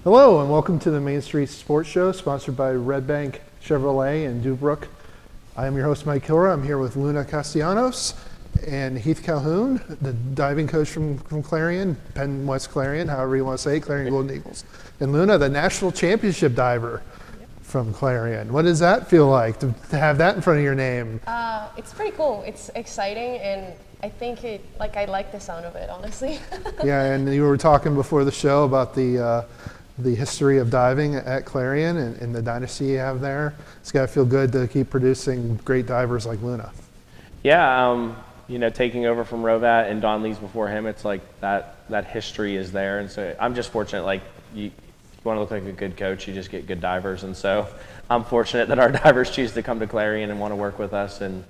Hello and welcome to the Main Street Sports Show, sponsored by Redbank Chevrolet in Dubrook. I am your host, Mike Kilroy. I'm here with Luna Castellanos and Heath Calhoun, the diving coach from Clarion, Penn West Clarion, however you want to say it, Clarion Golden Eagles. And Luna, the national championship diver from Clarion. What does that feel like to have that in front of your name? It's pretty cool. It's exciting, and I think I like the sound of it, honestly. Yeah, and you were talking before the show about the history of diving at Clarion and the dynasty you have there. It's got to feel good to keep producing great divers like Luna. Yeah, taking over from Rovat and Don Lee's before him, it's like that history is there. And so I'm just fortunate, like you want to look like a good coach, you just get good divers. And so I'm fortunate that our divers choose to come to Clarion and want to work with us and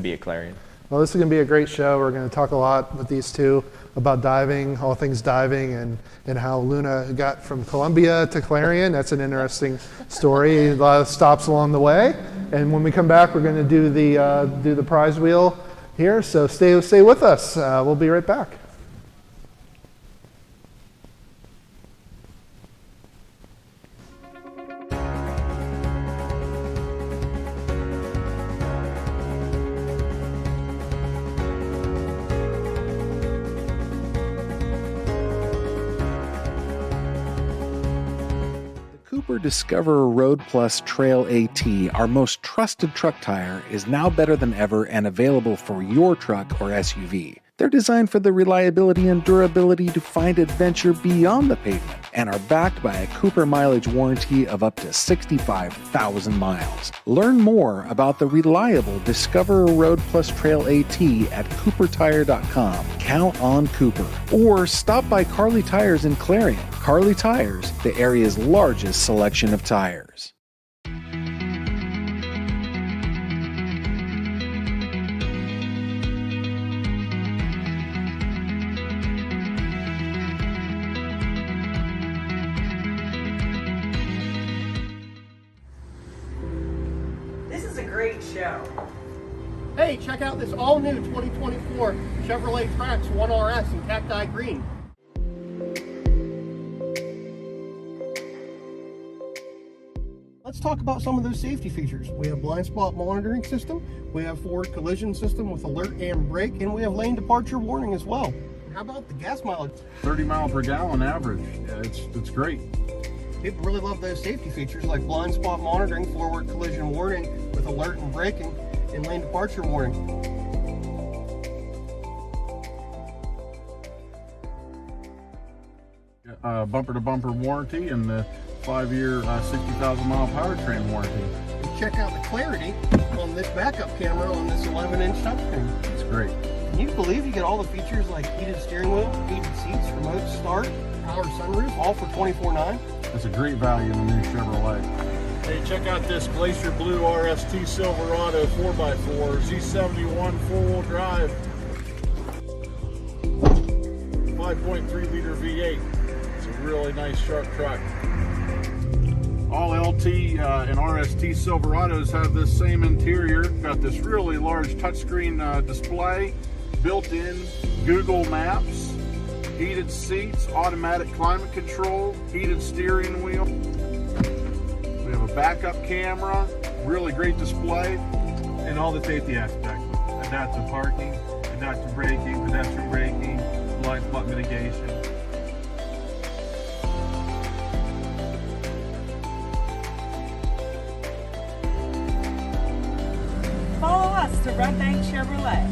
be at Clarion. Well, this is going to be a great show. We're going to talk a lot with these two about diving, all things diving, and how Luna got from Columbia to Clarion. That's an interesting story. A lot of stops along the way. And when we come back, we're going to do the prize wheel here. So stay with us. We'll be right back. Cooper Discoverer Road Plus Trail AT, our most trusted truck tire, is now better than ever and available for your truck or SUV. They're designed for the reliability and durability to find adventure beyond the pavement and are backed by a Cooper mileage warranty of up to 65,000 miles. Learn more about the reliable Discoverer Road Plus Trail AT at exploreClarion.com. Count on Cooper. Or stop by Carly Tires in Clarion. Carly Tires, the area's largest selection of tires. Show. Hey, check out this all-new 2024 Chevrolet Trax 1RS in cacti green. Let's talk about some of those safety features. We have blind spot monitoring system, we have forward collision system with alert and brake, and we have lane departure warning as well. How about the gas mileage? 30 miles per gallon average. Yeah, it's great. People really love those safety features like blind spot monitoring, forward collision warning with alert and braking, and lane departure warning. Bumper-to-bumper warranty and the 5-year 60,000 mile powertrain warranty. And check out the clarity on this backup camera on this 11-inch touchscreen. It's great. Can you believe you get all the features like heated steering wheel, heated seats, remote start, power sunroof, all for $24,900? That's a great value in the new Chevrolet. Hey, check out this Glacier Blue RST Silverado 4x4 Z71 four-wheel drive, 5.3 liter V8. It's a really nice, sharp truck. All LT and RST Silverados have this same interior. Got this really large touchscreen display, built-in Google Maps, heated seats, automatic climate control, heated steering wheel. We have a backup camera, really great display, And all the safety aspects. Adaptive parking, adaptive braking, pedestrian braking, blind spot mitigation. Follow us to Redbank Chevrolet.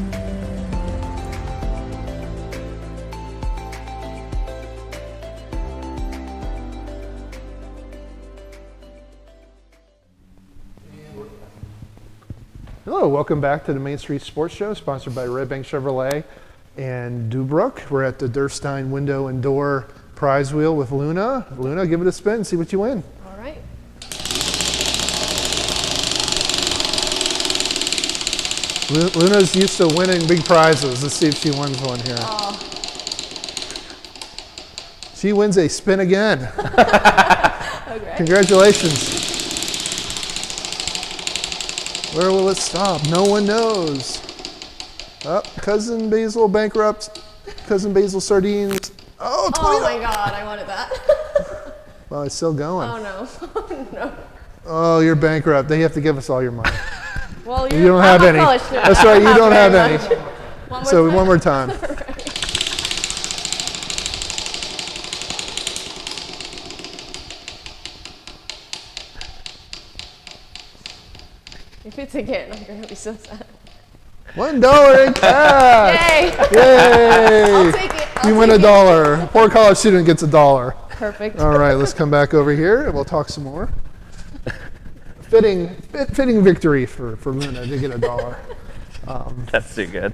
Hello, welcome back to the Main Street Sports Show, sponsored by Redbank Chevrolet and Dubrook. We're at the Durstein Window and Door Prize Wheel with Luna. Luna, give it a spin, see what you win. All right. Luna's used to winning big prizes. Let's see if she wins one here. Oh. She wins a spin again. Okay. Congratulations. Where will it stop? No one knows. Oh, Cousin Basil bankrupt. Cousin Basil sardines. Oh, 20. Oh my God, I wanted that. Well, it's still going. Oh no, no. Oh, you're bankrupt. They have to give us all your money. Well, You don't I'm have a any. college student. That's right, you Not don't have very any. much. One more So time. one more time. If it's again, I'm gonna be so sad. $1 in cash. Yay! Yay! I'll take it. You win $1. Poor college student gets $1. Perfect. All right, let's come back over here and we'll talk some more. Fitting victory for Luna to get $1. That's too good.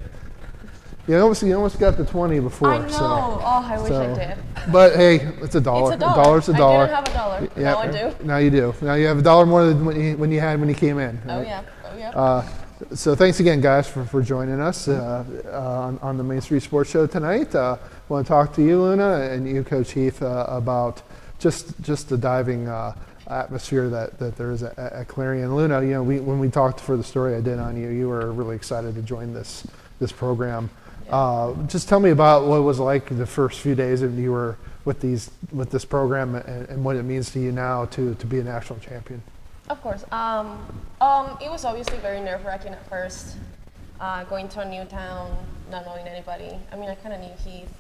You almost got the 20 before. I know. So, I wish I did. but hey, it's $1. It's $1. $1's $1. I didn't have $1. Now I do. Now you do. Now you have $1 more than when you had when you came in. Oh Right? yeah. Oh yeah. So thanks again, guys, for joining us on the Main Street Sports Show tonight. I want to talk to you, Luna, and you, Coach Heath, about just the diving atmosphere that there is at Clarion. Luna, when we talked for the story I did on you, you were really excited to join this program. Just tell me about what it was like the first few days that you were with this program and what it means to you now to be a national champion. Of course. It was obviously very nerve-wracking at first, going to a new town, not knowing anybody. I mean, I kind of knew Heath,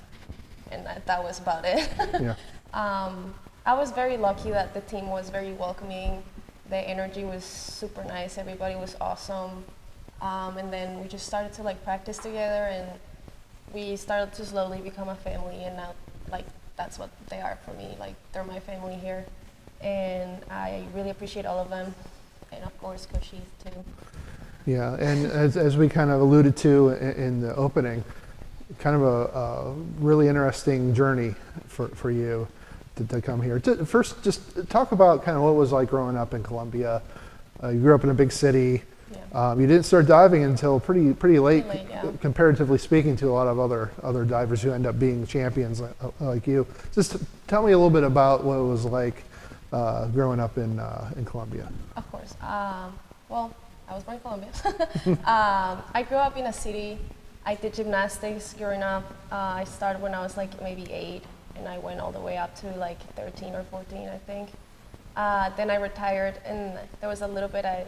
and that was about it. Yeah. I was very lucky that the team was very welcoming. The energy was super nice. Everybody was awesome. And then we just started to practice together, and we started to slowly become a family. And now, that's what they are for me. They're my family here. And I really appreciate all of them, and of course Coach Heath too. Yeah, and as we kind of alluded to in the opening, kind of a really interesting journey for you to come here. First, just talk about kind of what it was like growing up in Columbia. You grew up in a big city. Yeah. You didn't start diving until pretty late, Yeah. comparatively speaking to a lot of other divers who end up being champions like you. Just tell me a little bit about what it was like growing up in Columbia. Of course. Well, I was born in Colombia. I grew up in a city. I did gymnastics growing up. I started when I was maybe 8, and I went all the way up to 13 or 14, I think. Then I retired, and there was a little bit of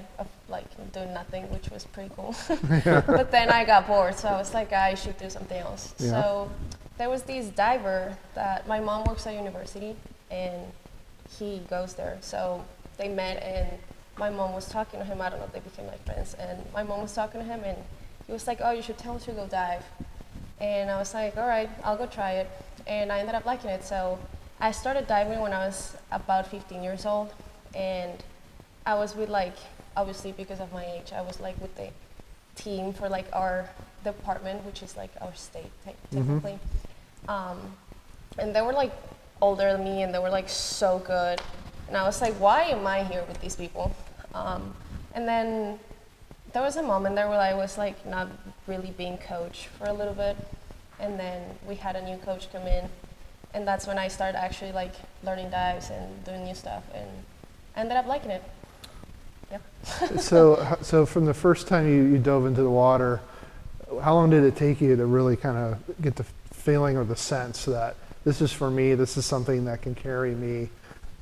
doing nothing, which was pretty cool. But then I got bored, so I was like, I should do something else. Yeah. So there was this diver that my mom works at university, and he goes there. So they met, and my mom was talking to him. I don't know if they became friends. And my mom was talking to him, and he was like, oh, you should tell him to go dive. And I was like, all right, I'll go try it. And I ended up liking it. So I started diving when I was about 15 years old. And I was with obviously because of my age, I was with the team for our department, which is our state technically. And they were older than me, and they were so good, and I was like, why am I here with these people? And then there was a moment there where I was not really being coached for a little bit, and then we had a new coach come in, and that's when I started actually learning dives and doing new stuff, and I ended up liking it. Yep. So from the first time you dove into the water, how long did it take you to really kind of get the feeling or the sense that this is for me, this is something that can carry me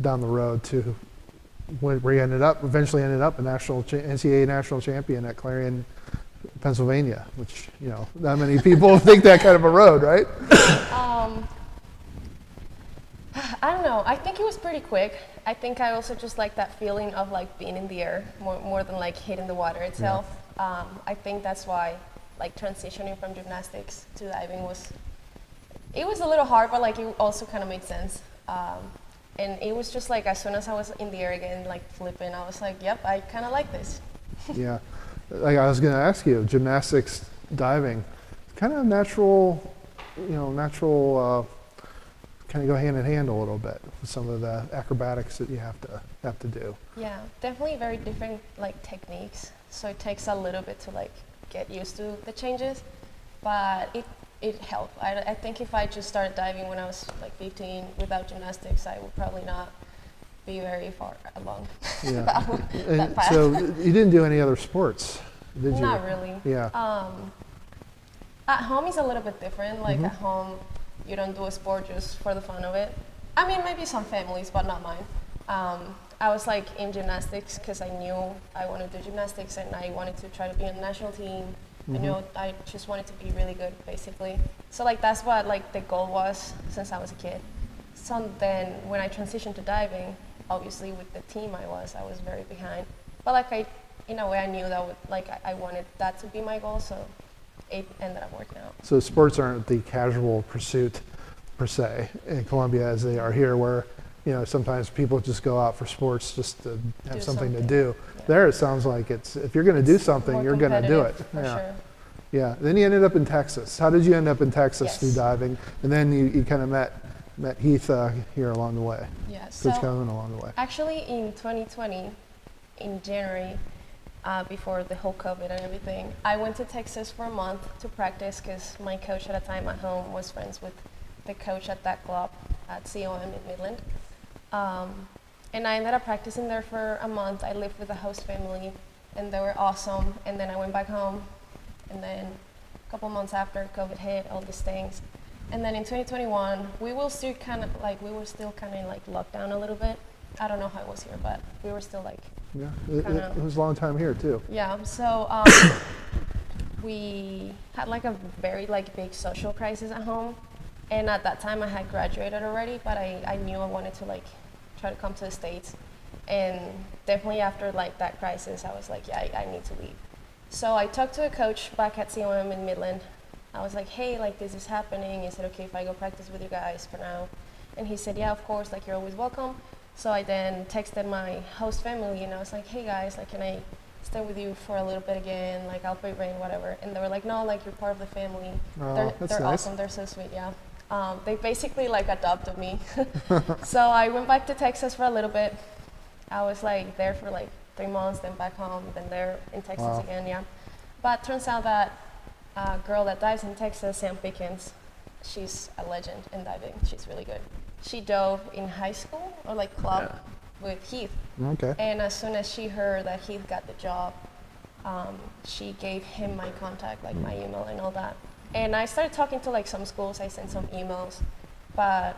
down the road to where you eventually ended up a NCAA national champion at Clarion, Pennsylvania, which, not many people think that kind of a road, right? I don't know. I think it was pretty quick. I think I also just like that feeling of being in the air more than hitting the water itself. Yeah. I think that's why transitioning from gymnastics to diving was a little hard, but it also kind of made sense. And it was just as soon as I was in the air again, flipping, I was like, yep, I kind of like this. Yeah. I was going to ask you, gymnastics, diving, kind of natural, kind of go hand in hand a little bit with some of the acrobatics that you have to do. Yeah, definitely very different techniques. So it takes a little bit to get used to the changes, but it helped. I think if I just started diving when I was 15 without gymnastics, I would probably not be very far along. Yeah. that path. So you didn't do any other sports, did you? Not really. Yeah. At home is a little bit different. At home, you don't do a sport just for the fun of it. I mean, maybe some families, but not mine. I was like in gymnastics because I knew I wanted to do gymnastics and I wanted to try to be on the national team. I knew I just wanted to be really good, basically. So like that's what like the goal was since I was a kid. So then when I transitioned to diving, obviously with the team I was very behind. But like in a way I knew that I wanted that to be my goal, so it ended up working out. So sports aren't the casual pursuit per se in Colombia as they are here, where sometimes people just go out for sports just to have something to do. Yeah. There it sounds like if you're going to do something, more you're going to do it. for sure. Yeah. Then you ended up in Texas. How did you end up in Texas Yes. through diving? And then you kind of met Heath here along the way. Yeah. Coach So Calhoun along the way. actually in 2020, in January, before the whole COVID and everything, I went to Texas for a month to practice because my coach at a time at home was friends with the coach at that club at COM in Midland. And I ended up practicing there for a month. I lived with a host family and they were awesome. And then I went back home, and then a couple months after COVID hit, all these things. And then in 2021, we were still kind of locked down a little bit. I don't know how it was here, but we were still like, Yeah, it was a long time here too. yeah. So we had like a very big social crisis at home. And at that time I had graduated already, but I knew I wanted to try to come to the States. And definitely after that crisis, I was like, yeah, I need to leave. So I talked to a coach back at COM in Midland. I was like, hey, this is happening. Is it okay if I go practice with you guys for now? And he said, yeah, of course, you're always welcome. So I then texted my host family and I was like, hey guys, can I stay with you for a little bit again? I'll pay rent, whatever. And they were like, no, you're part of the family. Oh, They're nice. awesome. They're so sweet, yeah. They basically adopted me. So I went back to Texas for a little bit. I was there for 3 months, then back home, then there in Texas again, yeah. But turns out that a girl that dives in Texas, Sam Pickens, she's a legend in diving. She's really good. She dove in high school or club with Heath. Okay. And as soon as she heard that Heath got the job, she gave him my contact, my email and all that. And I started talking to some schools. I sent some emails, but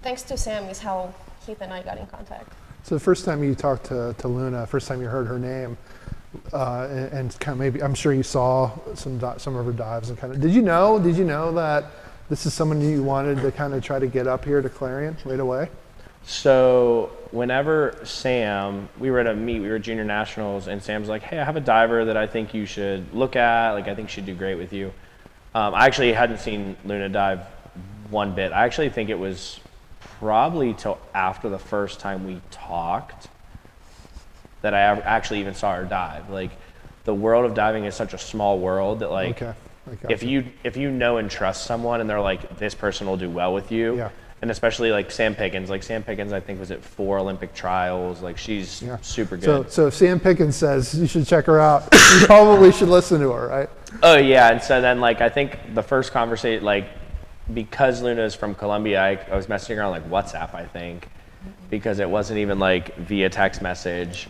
thanks to Sam is how Heath and I got in contact. So the first time you talked to Luna, first time you heard her name, and kind of maybe I'm sure you saw some of her dives and kind of did you know that this is someone you wanted to kind of try to get up here to Clarion right away? So whenever we were at a meet, we were at junior nationals, and Sam's like, hey, I have a diver that I think you should look at. I think she'd do great with you. I actually hadn't seen Luna dive one bit. I actually think it was probably till after the first time we talked that I actually even saw her dive. The world of diving is such a small world that Okay. if you know and trust someone and they're like, this person will do well with you. Yeah. And especially Sam Pickens. Sam Pickens, I think, was at 4 Olympic trials. She's super good. So if Sam Pickens says you should check her out, you probably should listen to her, right? Oh yeah, and so then I think the first conversation, because Luna is from Colombia, I was messaging her on WhatsApp, I think, because it wasn't even via text message.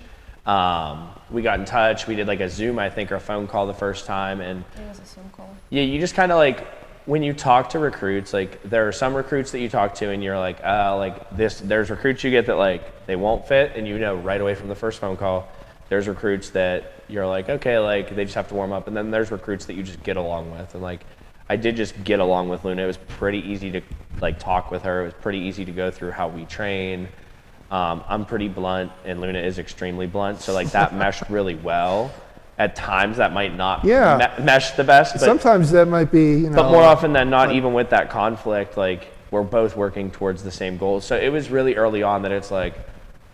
We got in touch. We did a Zoom, I think, or a phone call the first time, and It was a Zoom call. yeah, you just kind of when you talk to recruits, there are some recruits that you talk to and you're there's recruits you get that they won't fit, and right away from the first phone call. There's recruits that you're okay, they just have to warm up, and then there's recruits that you just get along with, and I did just get along with Luna. It was pretty easy to talk with her. It was pretty easy to go through how we train. I'm pretty blunt, and Luna is extremely blunt, so that meshed really well. At times that might not mesh the best, but sometimes that might be, but more often than not, even with that conflict, we're both working towards the same goals. So it was really early on that it's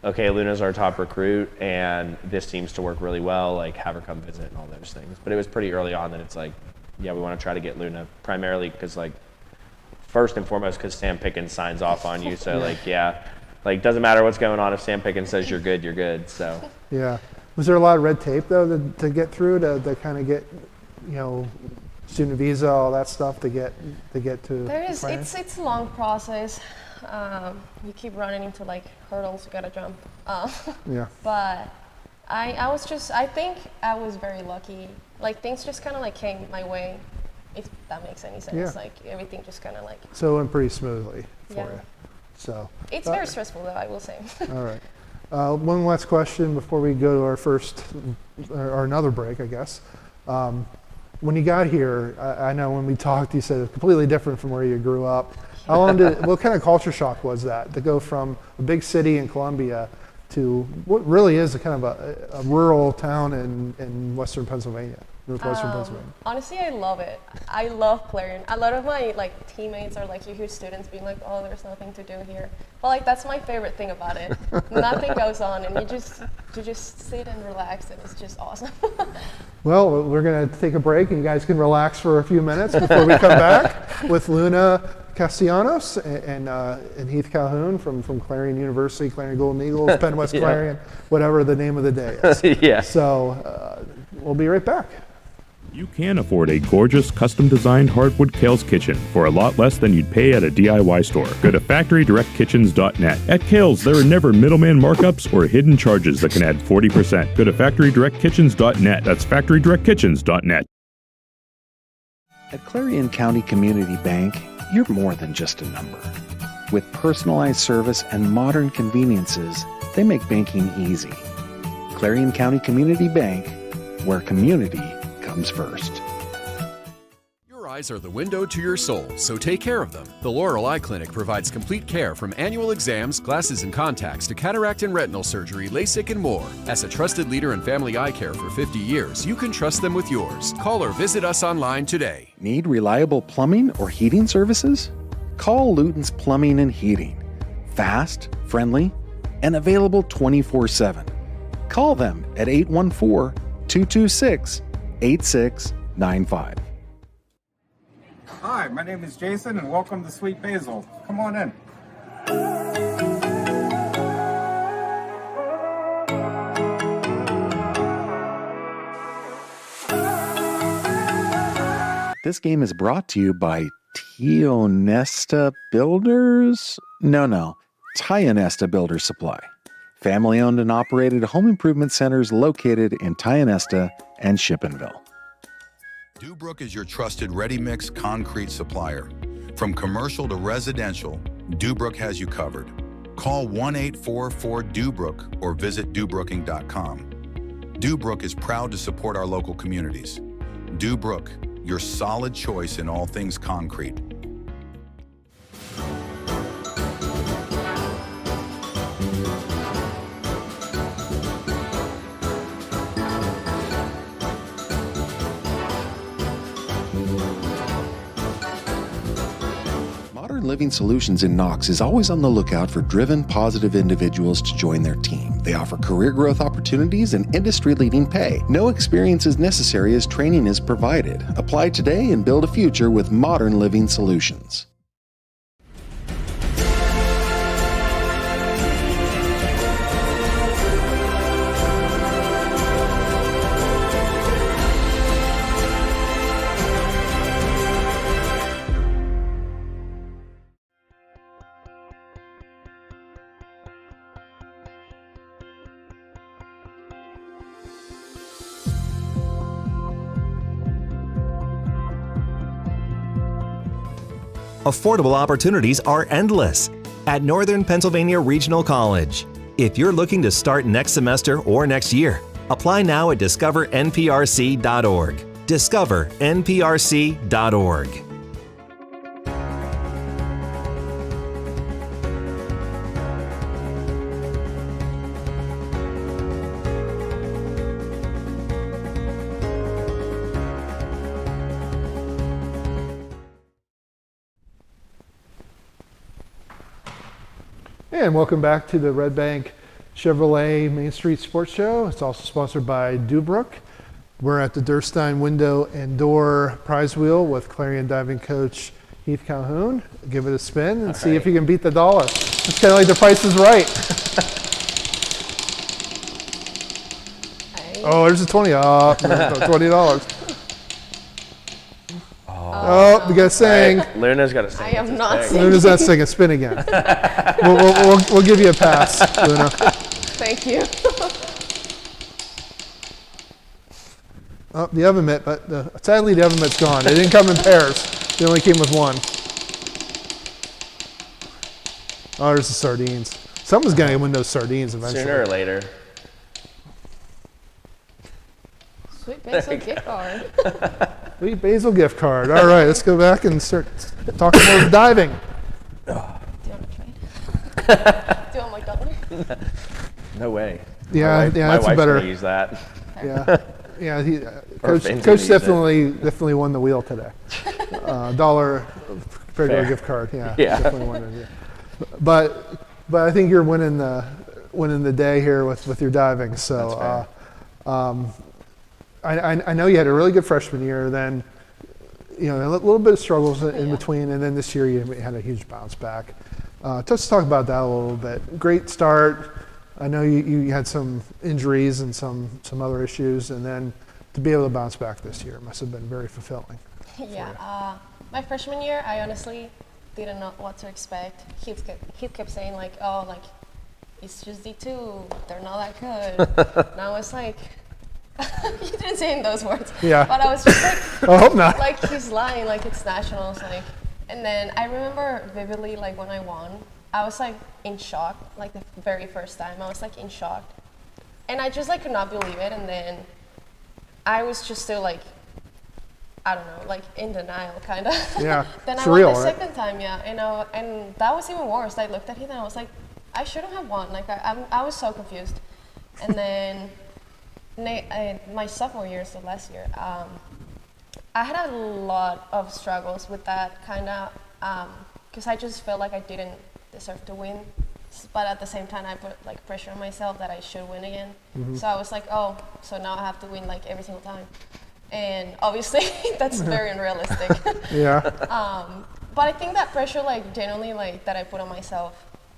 okay, Luna's our top recruit, and this seems to work really well. Have her come visit and all those things. But it was pretty early on that it's yeah, we want to try to get Luna primarily because first and foremost because Sam Pickens signs off on you. So doesn't matter what's going on. If Sam Pickens says you're good, you're good. So yeah. Was there a lot of red tape though to get through to kind of get, student visa, all that stuff to get to? There is. Clarion? It's a long process. You keep running into hurdles you gotta jump. Yeah. But I think I was very lucky. Things just kind of came my way, if that makes any sense. Yeah. Everything just kind of So it went pretty smoothly for Yeah. you. So It's very stressful, though, I will say. all right. One last question before we go to our first or another break, I guess. When you got here, I know when we talked, you said it's completely different from where you grew up. What kind of culture shock was that to go from a big city in Columbia to what really is a kind of a rural town in western Pennsylvania, northwestern Pennsylvania? Honestly, I love it. I love Clarion. A lot of my teammates are you hear students being like, "Oh, there's nothing to do here." Well, that's my favorite thing about it. Nothing goes on, and you just sit and relax, and it's just awesome. Well, we're going to take a break, and you guys can relax for a few minutes before we come back with Luna Castellanos and Heath Calhoun from Clarion University, Clarion Golden Eagles, Penn West Clarion, whatever the name of the day is. Yeah. So we'll be right back. You can afford a gorgeous, custom-designed hardwood Kales kitchen for a lot less than you'd pay at a DIY store. Go to FactoryDirectKitchens.net. At Kales, there are never middleman markups or hidden charges that can add 40%. Go to FactoryDirectKitchens.net. That's FactoryDirectKitchens.net. At Clarion County Community Bank, you're more than just a number. With personalized service and modern conveniences, they make banking easy. Clarion County Community Bank, where community comes first. Your eyes are the window to your soul, so take care of them. The Laurel Eye Clinic provides complete care from annual exams, glasses and contacts to cataract and retinal surgery, LASIK, and more. As a trusted leader in family eye care for 50 years, you can trust them with yours. Call or visit us online today. Need reliable plumbing or heating services? Call Luton's Plumbing and Heating. Fast, friendly, and available 24/7. Call them at 814-226-8695. Hi, my name is Jason, and welcome to Sweet Basil. Come on in. This game is brought to you by Tionesta Builders? No, Tionesta Builder Supply. Family-owned and operated home improvement centers located in Tionesta and Shippenville. Dubrook is your trusted ready-mix concrete supplier. From commercial to residential, Dubrook has you covered. Call 1-844-DUBROOK or visit dubrooking.com. Dubrook is proud to support our local communities. Dubrook, your solid choice in all things concrete. Modern Living Solutions in Knox is always on the lookout for driven, positive individuals to join their team. They offer career growth opportunities and industry-leading pay. No experience is necessary as training is provided. Apply today and build a future with Modern Living Solutions. Affordable opportunities are endless at Northern Pennsylvania Regional College. If you're looking to start next semester or next year, apply now at discovernprc.org. discovernprc.org. And welcome back to the Redbank Chevrolet Main Street Sports Show. It's also sponsored by Dubrook. We're at the Durstein Window and Door Prize Wheel with Clarion diving coach Heath Calhoun. Give it a spin and see if you can beat the dollar. It's kind of like The Price is Right. Oh, there's a 20. $20. Oh, we got to sing. Right. Luna's got to sing. I am not singing. Luna's not singing. Spin again. We'll give you a pass, Luna. Thank you. Oh, the oven mitt, but sadly the oven mitt's gone. It didn't come in pairs. It only came with one. Oh, there's the sardines. Someone's going to win those sardines eventually. Sooner or later. Sweet Basil gift card. Sweet Basil gift card. All right, let's go back and start talking about diving. Do you want to try it? Do you want my gauntlet? No way. Yeah, my wife, yeah, my that's wife's better. gonna use that. Yeah, yeah. Coach Finn's gonna use definitely won the wheel today. $1 regular Fair. gift card. Yeah, Yeah. definitely won it. Yeah. But I think you're winning the day here with your diving. So I know you had a really good freshman year. Then a little bit of struggles in between, and then this year you had a huge bounce back. Just talk about that a little bit. Great start. I know you had some injuries and some other issues, and then to be able to bounce back this year must have been very fulfilling. Yeah, my freshman year, I honestly didn't know what to expect. Heath kept saying like, oh, like it's just D2, they're not that good. And I was like, he didn't say in those words. Yeah. But I was just like, I hope not. Like he's lying, like it's nationals, like. And then I remember vividly, like when I won, I was like in shock, like the very first time. I was like in shock, and I just like could not believe it. And then I was just still like, I don't know, like in denial, kind of. Yeah. Then Surreal, I won the right? second time, yeah, and that was even worse. I looked at him and I was like, I shouldn't have won. Like I was so confused. And then my sophomore year, so last year, I had a lot of struggles with that kind of, because I just felt like I didn't deserve to win, but at the same time I put like pressure on myself that I should win again. Mm-hmm. So I was like, oh, so now I have to win like every single time, and obviously that's very unrealistic. Yeah. But I think that pressure, like genuinely, like that I put on myself,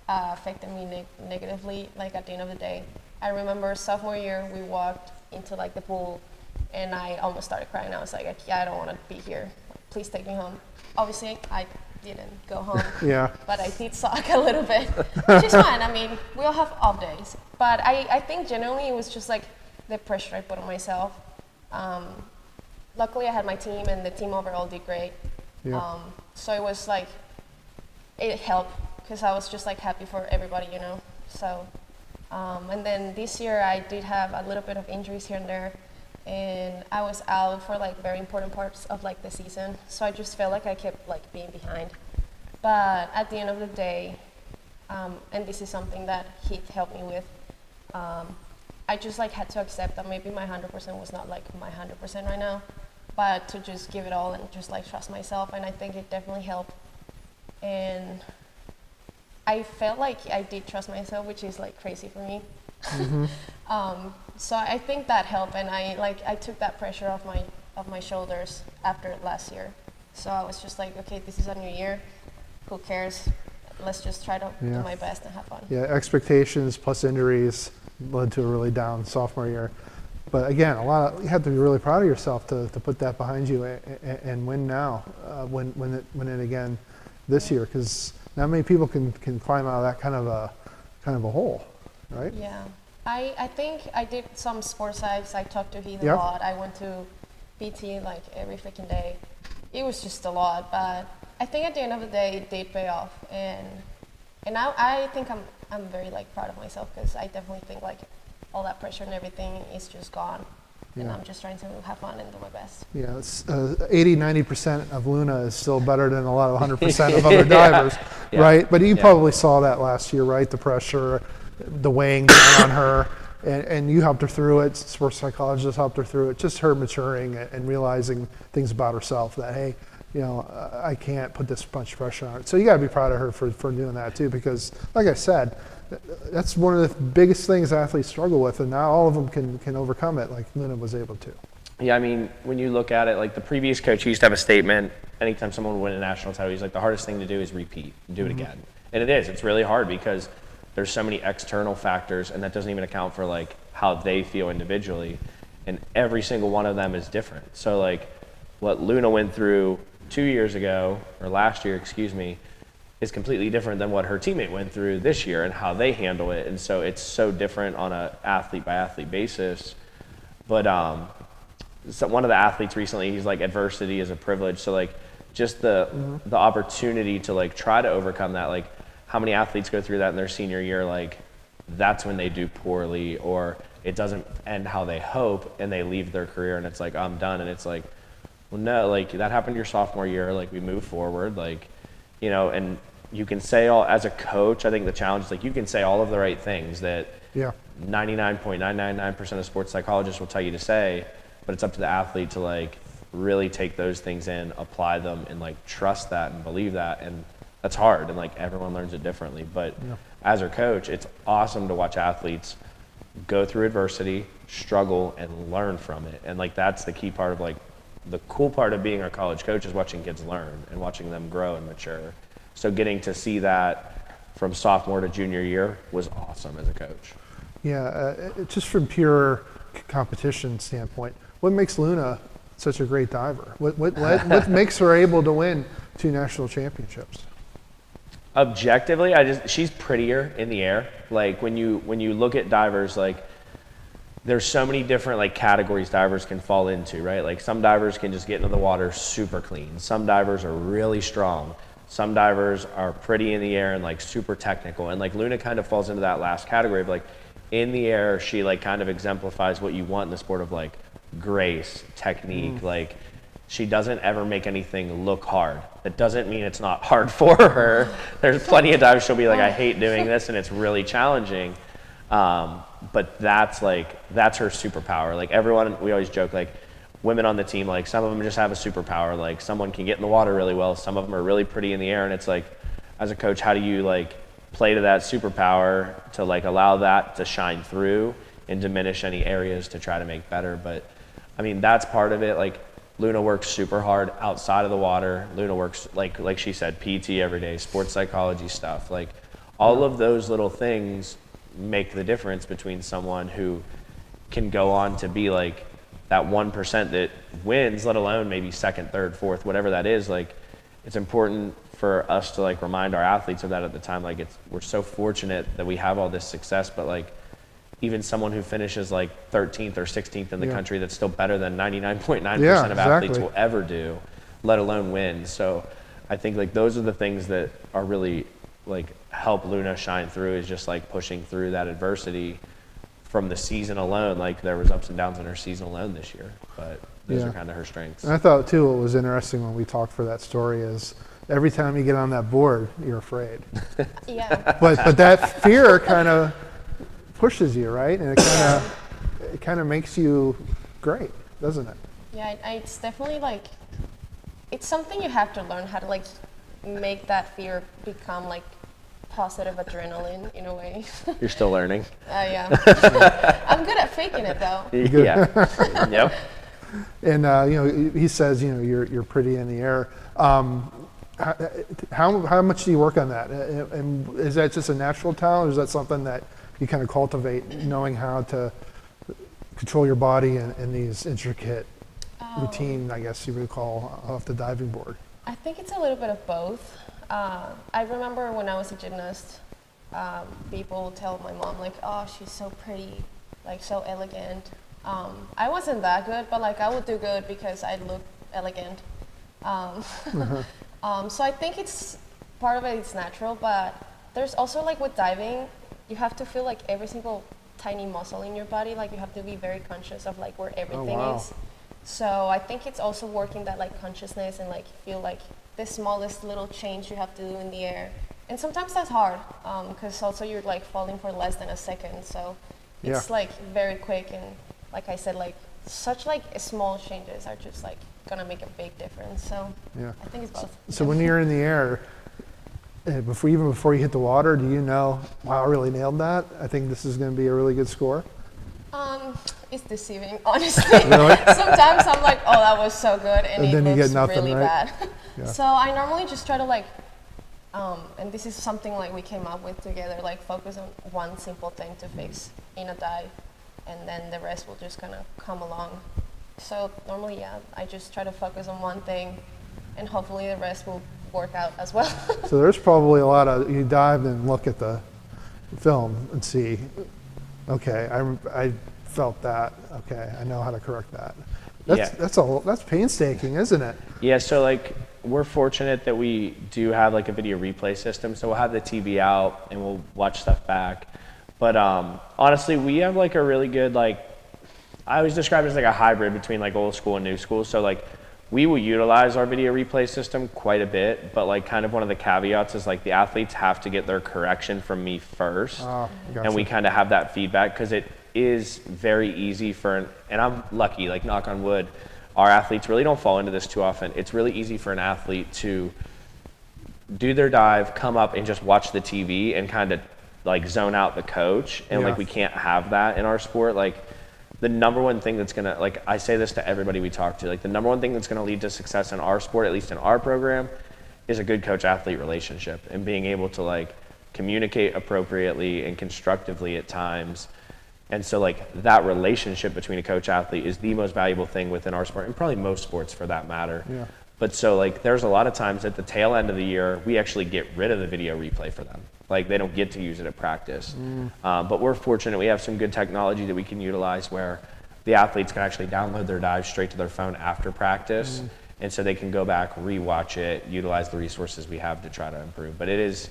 affected me negatively. Like at the end of the day, I remember sophomore year we walked into like the pool. And I almost started crying. I was like, yeah, I don't want to be here. Please take me home. Obviously, I didn't go home. Yeah. But I did suck a little bit, which is fine. I mean, we all have off days. But I think generally it was just like the pressure I put on myself. Luckily, I had my team, and the team overall did great. Yeah. So it was like, it helped because I was just like happy for everybody, So, and then this year I did have a little bit of injuries here and there. And I was out for like very important parts of like the season, so I just felt like I kept like being behind. But at the end of the day, and this is something that Heath helped me with, I just like had to accept that maybe my 100% was not like my 100% right now, but to just give it all and just like trust myself, and I think it definitely helped. And I felt like I did trust myself, which is like crazy for me. Mm-hmm. So I think that helped, and I took that pressure off my shoulders after last year. So I was just like, okay, this is a new year. Who cares? Let's just try to do my best and have fun. Yeah, expectations plus injuries led to a really down sophomore year. But again, you have to be really proud of yourself to put that behind you and win now, win it again this year, because not many people can climb out of that kind of a hole, right? Yeah. I think I did some sports sites. I talked to Heath a lot. I went to PT like every freaking day. It was just a lot, but I think at the end of the day it did pay off, and I think I'm very like proud of myself, because I definitely think like all that pressure and everything is just gone, and I'm just trying to have fun and do my best. Yeah, 80-90% of Luna is still better than a lot of 100% of other divers, right? But you probably saw that last year, right? The pressure, the weighing down on her, and you helped her through it. Sports psychologists helped her through it. Just her maturing and realizing things about herself that, hey, I can't put this much pressure on her. So you got to be proud of her for doing that too, because like I said, that's one of the biggest things athletes struggle with, and not all of them can overcome it like Luna was able to. Yeah, I mean, when you look at it, like the previous coach used to have a statement anytime someone would win a national title. He's like, the hardest thing to do is repeat, do it again. And it is. It's really hard because there's so many external factors, and that doesn't even account for like how they feel individually, and every single one of them is different. So like what Luna went through 2 years ago, or last year, excuse me, is completely different than what her teammate went through this year and how they handle it. And so it's so different on a athlete by athlete basis. But so one of the athletes recently, he's like, adversity is a privilege. So like just the opportunity to like try to overcome that, like how many athletes go through that in their senior year, like that's when they do poorly, or it doesn't end how they hope and they leave their career and it's like, I'm done. And it's like, well, no, like that happened your sophomore year, like we move forward, like, you know, and you can say as a coach, I think the challenge is like you can say all of the right things that 99.999% of sports psychologists will tell you to say, but it's up to the athlete to like really take those things in, apply them, and like trust that and believe that. And that's hard, and like everyone learns it differently. But as a coach, it's awesome to watch athletes go through adversity, struggle, and learn from it. And like that's the key part of like the cool part of being a college coach is watching kids learn and watching them grow and mature. So getting to see that from sophomore to junior year was awesome as a coach. Yeah, just from pure competition standpoint, what makes Luna such a great diver? What makes her able to win 2 national championships? Objectively, she's prettier in the air. Like when you look at divers, like there's so many different like categories divers can fall into, right? Like some divers can just get into the water super clean. Some divers are really strong. Some divers are pretty in the air and like super technical. And like Luna kind of falls into that last category of like in the air, she like kind of exemplifies what you want in the sport of like grace, technique. Like she doesn't ever make anything look hard. That doesn't mean it's not hard for her. There's plenty of times she'll be like, I hate doing this and it's really challenging. But that's her superpower. Like everyone, we always joke like women on the team, like some of them just have a superpower. Like someone can get in the water really well. Some of them are really pretty in the air. And it's like, as a coach, how do you like play to that superpower to like allow that to shine through and diminish any areas to try to make better? But I mean, that's part of it. Like Luna works super hard outside of the water. Luna works like she said, PT every day, sports psychology stuff. Like all of those little things make the difference between someone who can go on to be like that 1% that wins, let alone maybe second, third, fourth, whatever that is. Like it's important for us to like remind our athletes of that at the time. Like we're so fortunate that we have all this success, but like even someone who finishes like 13th or 16th in the country, that's still better than 99.9% of athletes will ever do, let alone win. So I think like those are the things that are really like help Luna shine through, is just like pushing through that adversity from the season alone. Like there was ups and downs in her season alone this year, but those are kind of her strengths. And I thought too, what was interesting when we talked for that story is every time you get on that board, you're afraid. But that fear kind of pushes you, right? And it kind of makes you great, doesn't it? Yeah, it's definitely like, it's something you have to learn how to like make that fear become like positive adrenaline in a way. You're still learning. Yeah. I'm good at faking it though. Yeah. Yep. And you know, he says, you know, you're pretty in the air. How much do you work on that? And is that just a natural talent, or is that something that you kind of cultivate, knowing how to control your body in these intricate routine, I guess you would call, off the diving board? I think it's a little bit of both. I remember when I was a gymnast, people would tell my mom like, oh, she's so pretty, like so elegant. I wasn't that good, but like I would do good because I look elegant. So I think it's part of it is natural, but there's also like with diving, you have to feel like every single tiny muscle in your body. Like you have to be very conscious of like where everything is. So I think it's also working that like consciousness and like feel like the smallest little change you have to do in the air. And sometimes that's hard because also you're like falling for less than a second. So it's like very quick, and like I said, like such like small changes are just like gonna make a big difference. So I think it's both. So when you're in the air, before you hit the water, do you know, wow, I really nailed that? I think this is going to be a really good score? It's deceiving, honestly. Really? Sometimes I'm like, oh, that was so good, and then it you looks get nothing, really right? bad. So I normally just try to like, and this is something like we came up with together, like focus on one simple thing to fix in a dive, and then the rest will just kind of come along. So normally, I just try to focus on one thing, and hopefully the rest will work out as well. So there's probably a lot of, you dive and look at the film and see, okay, I felt that, okay, I know how to correct that. That's painstaking, isn't it? Yeah, so like we're fortunate that we do have like a video replay system, so we'll have the TV out and we'll watch stuff back. But honestly, we have like a really good, like, I always describe it as like a hybrid between like old school and new school. So like we will utilize our video replay system quite a bit, but like kind of one of the caveats is like the athletes have to get their correction from me first. And we kind of have that feedback because it is very easy and I'm lucky, like knock on wood, our athletes really don't fall into this too often. It's really easy for an athlete to do their dive, come up and just watch the TV and kind of like zone out the coach. And like we can't have that in our sport. Like the number one thing that's gonna, like I say this to everybody we talk to, like the number one thing that's gonna lead to success in our sport, at least in our program, is a good coach-athlete relationship and being able to like communicate appropriately and constructively at times. And so like that relationship between a coach-athlete is the most valuable thing within our sport, and probably most sports for that matter. Yeah. But so like there's a lot of times at the tail end of the year, we actually get rid of the video replay for them. Like they don't get to use it at practice. But we're fortunate we have some good technology that we can utilize where the athletes can actually download their dive straight to their phone after practice. And so they can go back, rewatch it, utilize the resources we have to try to improve. But it is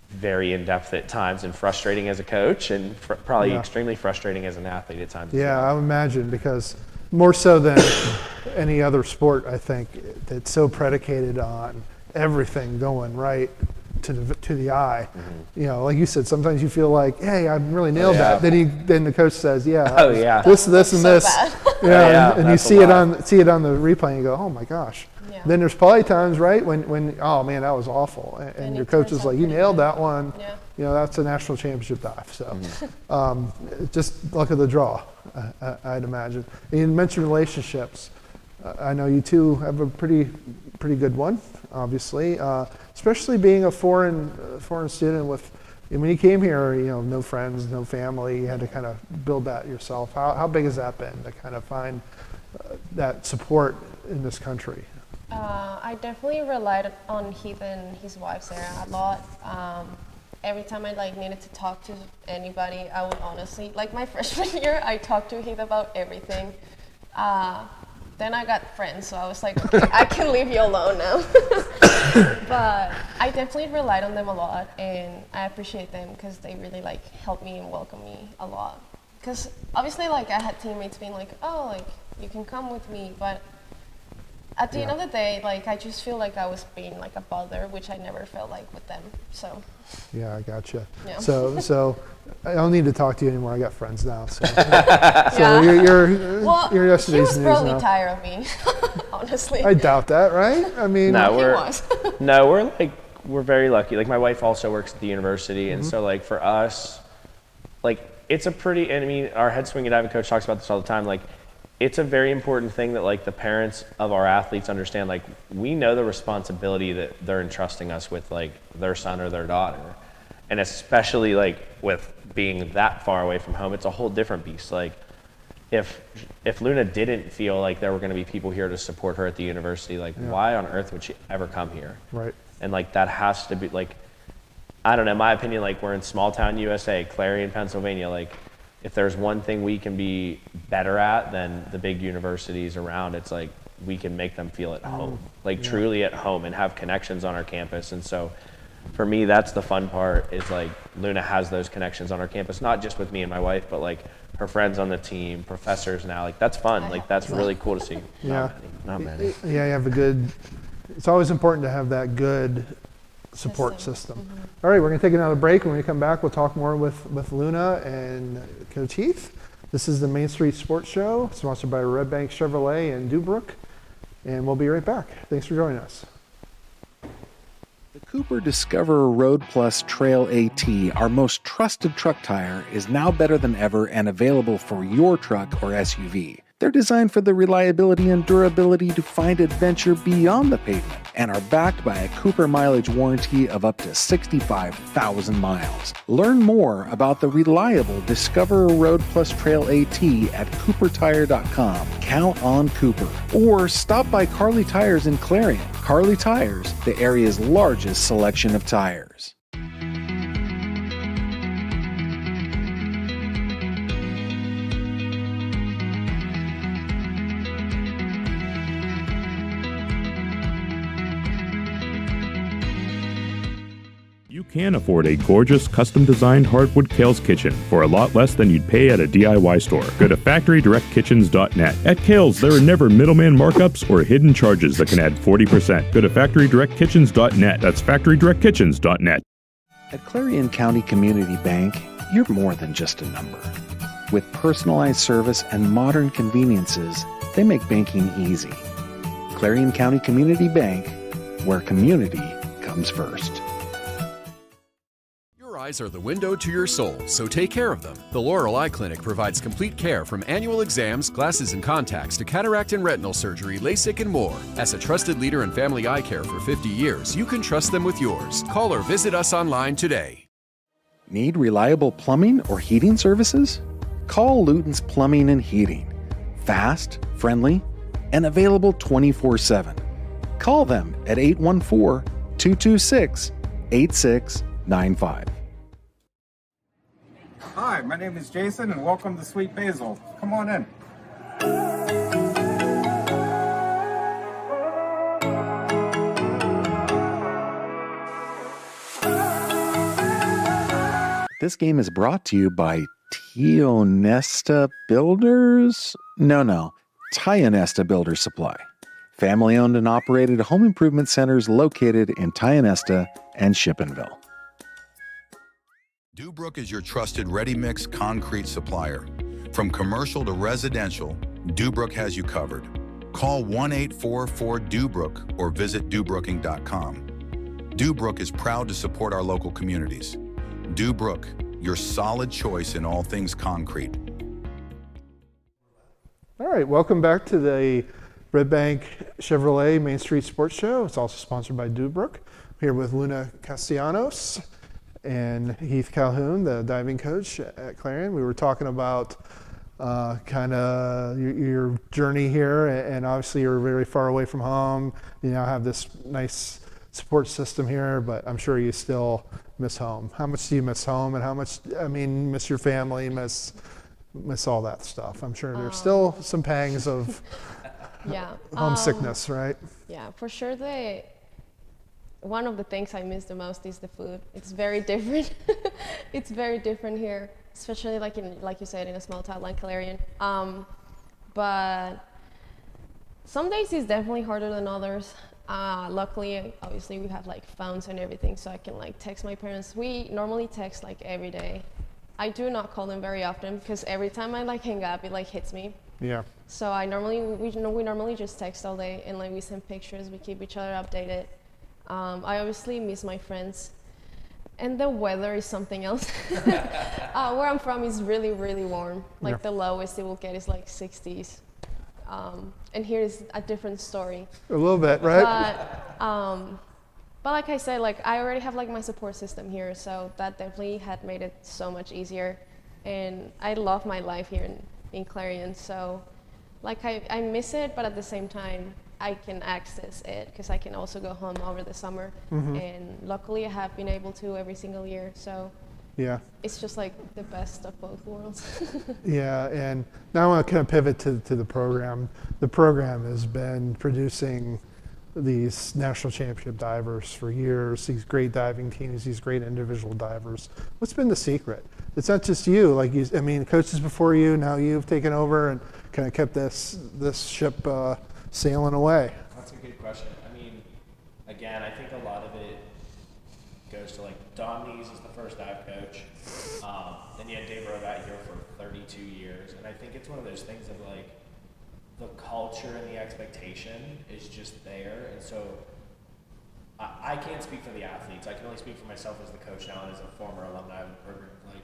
very in-depth at times and frustrating as a coach and probably extremely frustrating as an athlete at times. Yeah, I would imagine, because more so than any other sport, I think, it's so predicated on everything going right to the eye. You know, like you said, sometimes you feel like, hey, I really nailed that. Then the coach says, this, and this. And you see it on the replay and you go, oh my gosh. Yeah. Then there's probably times, right, when oh man, that was awful, and your coach is like, you nailed that one. You know, that's a national championship dive. So just luck of the draw, I'd imagine. And you mentioned relationships. I know you two have a pretty good one, obviously, especially being a foreign student with. When you came here, you know, no friends, no family. You had to kind of build that yourself. How big has that been to kind of find that support in this country? I definitely relied on Heath and his wife Sarah a lot. Every time I like needed to talk to anybody, I would honestly, like my freshman year, I talked to Heath about everything. Then I got friends, so I was like, okay, I can leave you alone now. But I definitely relied on them a lot, and I appreciate them because they really like helped me and welcomed me a lot. Because obviously, like I had teammates being like, oh, like you can come with me, but at the end of the day, like I just feel like I was being like a bother, which I never felt like with them. So. Yeah, I gotcha. Yeah. So I don't need to talk to you anymore. I got friends now. So, so you're yesterday's news now. He was probably tired of me, honestly. I doubt that, right? I mean, we're very lucky. Like my wife also works at the university, and so like for us, like it's a pretty. And I mean, our head swinging diving coach talks about this all the time. Like, it's a very important thing that like the parents of our athletes understand. Like we know the responsibility that they're entrusting us with, like their son or their daughter, and especially like with being that far away from home, it's a whole different beast. Like if Luna didn't feel like there were going to be people here to support her at the university, like why on earth would she ever come here? Right. And like that has to be like, I don't know, in my opinion, like we're in small town USA, Clarion, Pennsylvania, like if there's one thing we can be better at than the big universities around, it's like we can make them feel at home, like truly at home, and have connections on our campus. And so for me, that's the fun part, is like Luna has those connections on our campus, not just with me and my wife, but like her friends on the team, professors now. Like that's fun. Like that's really cool to see. Not many. Yeah, you have a good, it's always important to have that good support system. All right, we're going to take another break. When we come back, we'll talk more with Luna and Coach Heath. This is the Main Street Sports Show, sponsored by Redbank Chevrolet in Dubrook, and we'll be right back. Thanks for joining us. The Cooper Discoverer Road Plus Trail AT, our most trusted truck tire, is now better than ever and available for your truck or SUV. They're designed for the reliability and durability to find adventure beyond the pavement and are backed by a Cooper mileage warranty of up to 65,000 miles. Learn more about the reliable Discoverer Road Plus Trail AT at exploreClarion.com. Count on Cooper. Or stop by Carly Tires in Clarion. Carly Tires, the area's largest selection of tires. can afford a gorgeous custom-designed hardwood Kales kitchen for a lot less than you'd pay at a DIY store. Go to FactoryDirectKitchens.net. At Kales, there are never middleman markups or hidden charges that can add 40%. Go to FactoryDirectKitchens.net. That's FactoryDirectKitchens.net. At Clarion County Community Bank, you're more than just a number. With personalized service and modern conveniences, they make banking easy. Clarion County Community Bank, where community comes first. Your eyes are the window to your soul, so take care of them. The Laurel Eye Clinic provides complete care from annual exams, glasses and contacts to cataract and retinal surgery, LASIK, and more. As a trusted leader in family eye care for 50 years, you can trust them with yours. Call or visit us online today. Need reliable plumbing or heating services? Call Luton's Plumbing and Heating. Fast, friendly, and available 24/7. Call them at 814-226-8695. Hi, my name is Jason, and welcome to Sweet Basil. Come on in. This game is brought to you by Tionesta Builders? No, Tionesta Builder Supply. Family-owned and operated home improvement centers located in Tionesta and Shippenville. Dubrook is your trusted ready-mix concrete supplier. From commercial to residential, Dubrook has you covered. Call 1-844-DUBROOK or visit exploreClarion.com. Dubrook is proud to support our local communities. Dubrook, your solid choice in all things concrete. All right, welcome back to the Redbank Chevrolet Main Street Sports Show. It's also sponsored by Dubrook. I'm here with Luna Castellanos and Heath Calhoun, the diving coach at Clarion. We were talking about kind of your journey here, and obviously you're very far away from home. You now have this nice support system here, but I'm sure you still miss home. How much do you miss home, and how much, miss your family, miss all that stuff? I'm sure there's still some pangs of homesickness, right? Yeah, for sure. One of the things I miss the most is the food. It's very different. It's very different here, especially like you said, in a small town like Clarion. But some days it's definitely harder than others. Luckily, obviously, we have like phones and everything, so I can like text my parents. We normally text like every day. I do not call them very often because every time I like hang up, it like hits me. Yeah. So we normally just text all day, and like we send pictures. We keep each other updated. I obviously miss my friends, and the weather is something else. Where I'm from is really, really warm. Like the lowest it will get is like 60s. And here is a different story. A little bit, right? But like I said, like I already have like my support system here, so that definitely had made it so much easier. And I love my life here in Clarion, so like I miss it, but at the same time, I can access it because I can also go home over the summer. And luckily I have been able to every single year, so yeah, it's just like the best of both worlds. Yeah, and now I want to kind of pivot to the program. The program has been producing these national championship divers for years, these great diving teams, these great individual divers. What's been the secret? It's not just you, like you, coaches before you, now you've taken over and kind of kept this ship sailing away. That's a good question. Again, I think a lot of it goes to like Don Nees is the first dive coach. Then you had Dave Robat here for 32 years. And I think it's one of those things of like the culture and the expectation is just there. And so I can't speak for the athletes. I can only speak for myself as the coach now and as a former alumni of the program. Like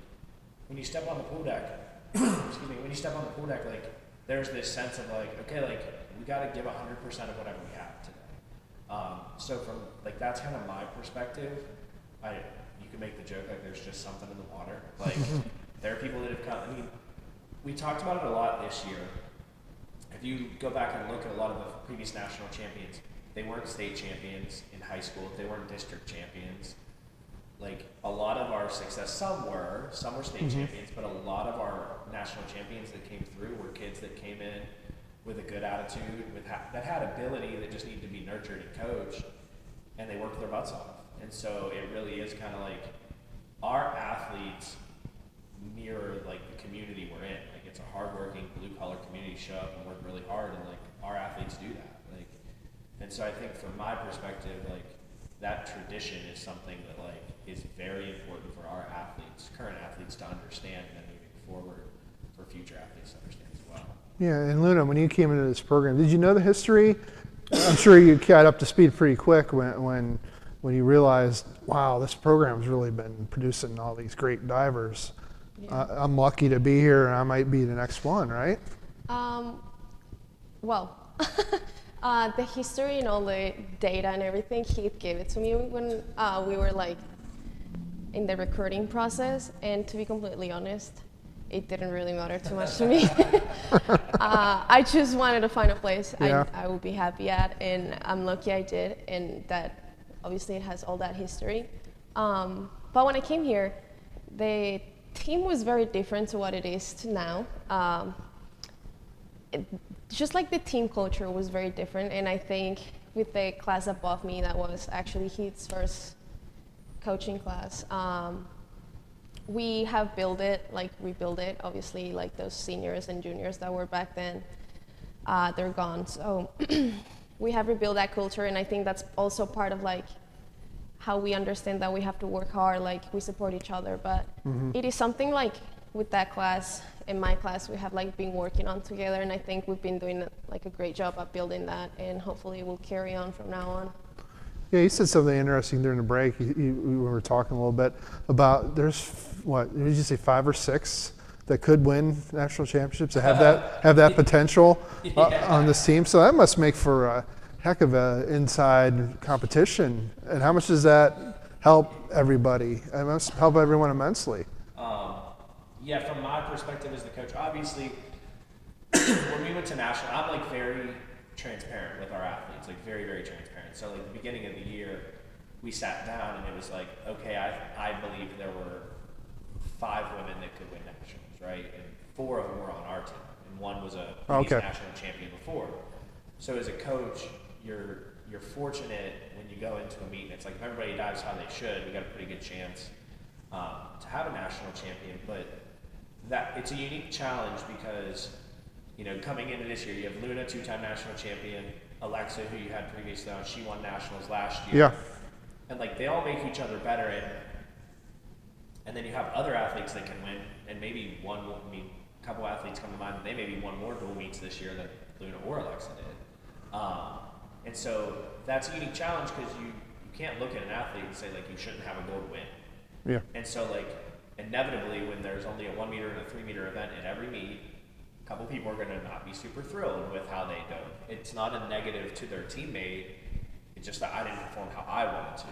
when you step on the pool deck, when you step on the pool deck, like there's this sense of like, okay, like we got to give 100% of whatever we have today. So from like that's kind of my perspective. You can make the joke like there's just something in the water. Like there are people that have come. We talked about it a lot this year. If you go back and look at a lot of the previous national champions, they weren't state champions in high school. They weren't district champions. Like a lot of our success, some were state champions, but a lot of our national champions that came through were kids that came in with a good attitude, that had ability that just needed to be nurtured and coached, and they worked their butts off. And so it really is kind of like our athletes mirror like the community we're in. Like it's a hardworking blue collar community, show up and work really hard, and like our athletes do that. Like, and so I think from my perspective, like that tradition is something that like is very important for our athletes, current athletes, to understand, and then moving forward for future athletes to understand as well. Yeah, and Luna, when you came into this program, did you know the history? I'm sure you got up to speed pretty quick when you realized, wow, this program's really been producing all these great divers. Yeah. I'm lucky to be here, and I might be the next one, right? Well, the history and all the data and everything, Heath gave it to me when we were like in the recruiting process, and to be completely honest, it didn't really matter too much to me. I just wanted to find a place I would be happy at, and I'm lucky I did, and that obviously it has all that history. But when I came here, the team was very different to what it is to now. Just like the team culture was very different, and I think with the class above me, that was actually Heath's first coaching class. We have built it, like rebuilt it, obviously, like those seniors and juniors that were back then, they're gone. So we have rebuilt that culture, and I think that's also part of like how we understand that we have to work hard, like we support each other. But it is something like with that class, in my class, we have like been working on together, and I think we've been doing like a great job at building that, and hopefully it will carry on from now on. Yeah, you said something interesting during the break. We were talking a little bit about there's what did you say, 5 or 6 that could win national championships, that have that potential on this team. So that must make for a heck of a inside competition. And how much does that help everybody? It must help everyone immensely. Yeah, from my perspective as the coach, obviously, when we went to national, I'm like very transparent with our athletes, like very, very transparent. So like the beginning of the year, we sat down and it was like, okay, I believe there were 5 women that could win nationals, right? And 4 of them were on our team, and 1 was a previous national champion before. So as a coach, you're fortunate when you go into a meet, and it's like if everybody dives how they should, we got a pretty good chance to have a national champion. But that it's a unique challenge because, you know, coming into this year, you have Luna, 2-time national champion, Alexa, who you had previously on, she won nationals last year. Yeah. And like they all make each other better, and then you have other athletes that can win, and maybe a couple athletes come to mind, they maybe won more dual meets this year than Luna or Alexa did. And so that's a unique challenge because you can't look at an athlete and say like you shouldn't have a goal to win. Yeah. And so like inevitably when there's only a 1 meter and a 3 meter event at every meet, a couple people are going to not be super thrilled with how they dove. It's not a negative to their teammate. It's just that I didn't perform how I wanted to,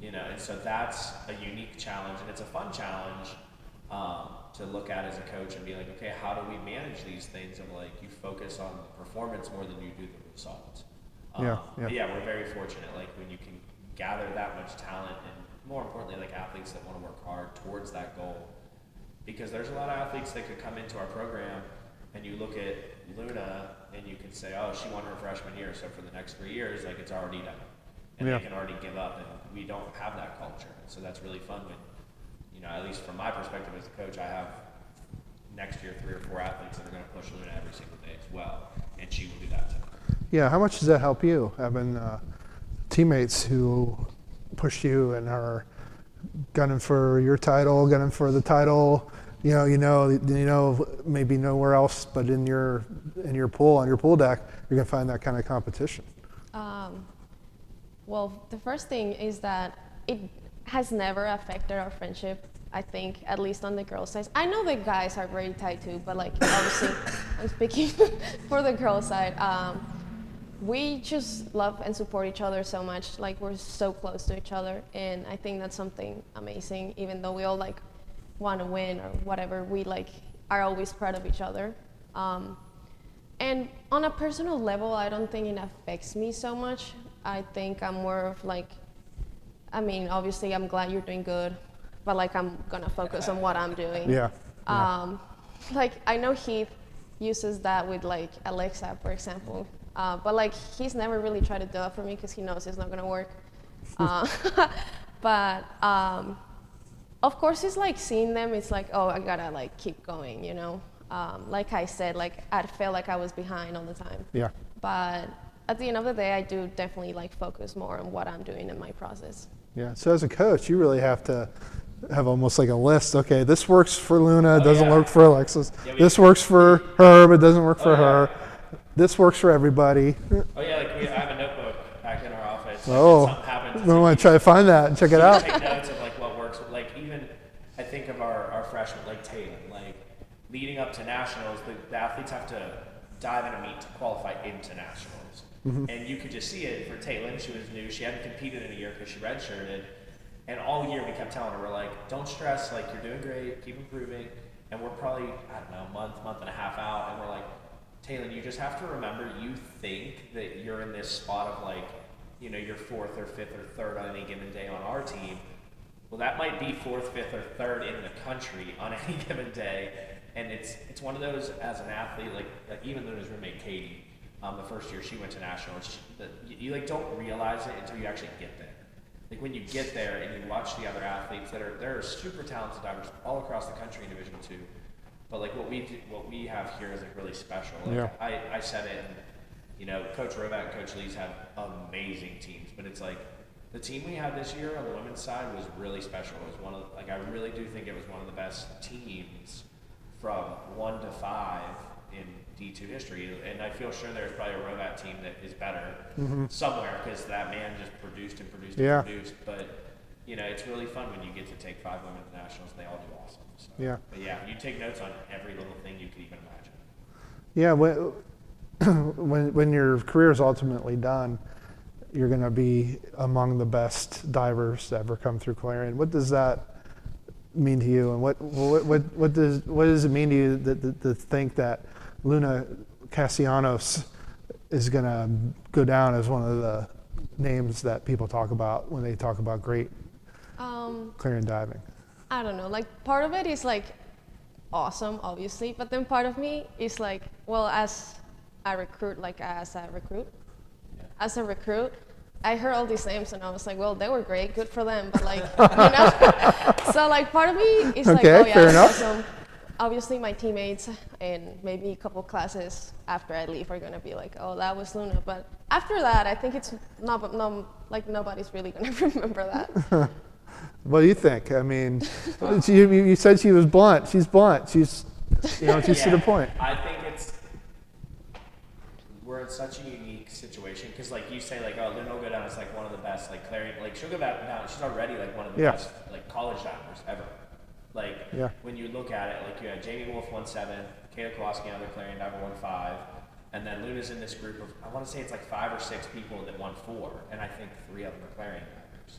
you know. And so that's a unique challenge, and it's a fun challenge to look at as a coach and be like, okay, how do we manage these things? And like you focus on the performance more than you do the result. But yeah, we're very fortunate. Like when you can gather that much talent, and more importantly, like athletes that want to work hard towards that goal. Because there's a lot of athletes that could come into our program, and you look at Luna, and you can say, oh, she won her freshman year, so for the next 3 years, like it's already done. And they can already give up, and we don't have that culture. So that's really fun when, you know, at least from my perspective as a coach, I have next year 3 or 4 athletes that are going to push Luna every single day as well, and she will do that too. Yeah, how much does that help you, having teammates who push you and are gunning for your title, gunning for the title? You know, maybe nowhere else, but in your pool, on your pool deck, you're gonna find that kind of competition. Well, the first thing is that it has never affected our friendship. I think, at least on the girls' side. I know the guys are very tight too, but like obviously, I'm speaking for the girls' side. We just love and support each other so much. Like we're so close to each other, and I think that's something amazing. Even though we all like want to win or whatever, we like are always proud of each other. And on a personal level, I don't think it affects me so much. I think I'm more of like, I mean, obviously I'm glad you're doing good, but like I'm gonna focus on what I'm doing. Yeah. Like I know Heath uses that with like Alexa, for example, but like he's never really tried to do it for me because he knows it's not gonna work. But of course, it's like seeing them. It's like, oh, I gotta like keep going, you know. Like I said, like I felt like I was behind all the time. Yeah. But at the end of the day, I do definitely like focus more on what I'm doing in my process. Yeah. So as a coach, you really have to have almost like a list. Okay, this works for Luna, it doesn't work for Alexis. Yeah, this works for her, but it doesn't work for her. This works for everybody. Oh yeah, like I have a notebook back in our office. Like something happens. I want to try to find that and check it out. Take notes of like what works. Like even I think of our freshmen, like Taylor. Like leading up to nationals, the athletes have to dive in a meet to qualify into nationals. Mm-hmm. And you could just see it for Taylor. She was new. She hadn't competed in a year because she redshirted. And all year we kept telling her, we're like, don't stress, like you're doing great, keep improving. And we're probably, I don't know, month and a half out, and we're like, Taylor, you just have to remember, you think that you're in this spot of like, you know, you're 4th or 5th or 3rd on any given day on our team. Well, that might be 4th, 5th, or 3rd in the country on any given day. And it's one of those, as an athlete, like even Luna's roommate Katie, the first year she went to nationals, you like don't realize it until you actually get there. Like when you get there and you watch the other athletes there are super talented divers all across the country in Division II, but like what we have here is like really special. Like I said it, and you know, Coach Rovat and Coach Lee's have amazing teams, but it's like the team we had this year on the women's side was really special. It was one of I really do think it was one of the best teams from 1 to 5 in D2 history, and I feel sure there's probably a Rovat team that is better somewhere because that man just produced and produced. But you know, it's really fun when you get to take 5 women to nationals. They all do awesome. So, but yeah, you take notes on every little thing you could even imagine. Yeah, when your career is ultimately done, you're going to be among the best divers to ever come through Clarion. What does that mean to you, and what does it mean to you to think that Luna Castellanos is going to go down as one of the names that people talk about when they talk about great Clarion diving? I don't know. Like part of it is like awesome, obviously, but then part of me is like, well, as a recruit, I heard all these names and I was like, well, they were great, good for them, but like, you know. So like part of me is like, oh yeah, that's awesome. Obviously my teammates and maybe a couple classes after I leave are gonna be like, oh, that was Luna. But after that, I think it's not like nobody's really gonna remember that. What do you think? I mean, you said she was blunt. She's blunt. She's, you know, she's to the point. I think we're in such a unique situation because, like you say, like, oh, Luna will go down as like one of the best, like Clarion, like she'll go back down. She's already like one of the best, like college divers ever. Like when you look at it, like you had Jamie Wolf 1.7, Kayla Kowalski, another Clarion diver 1.5, and then Luna's in this group of, I want to say it's like 5 or 6 people that won 4, and I think 3 of them are Clarion divers.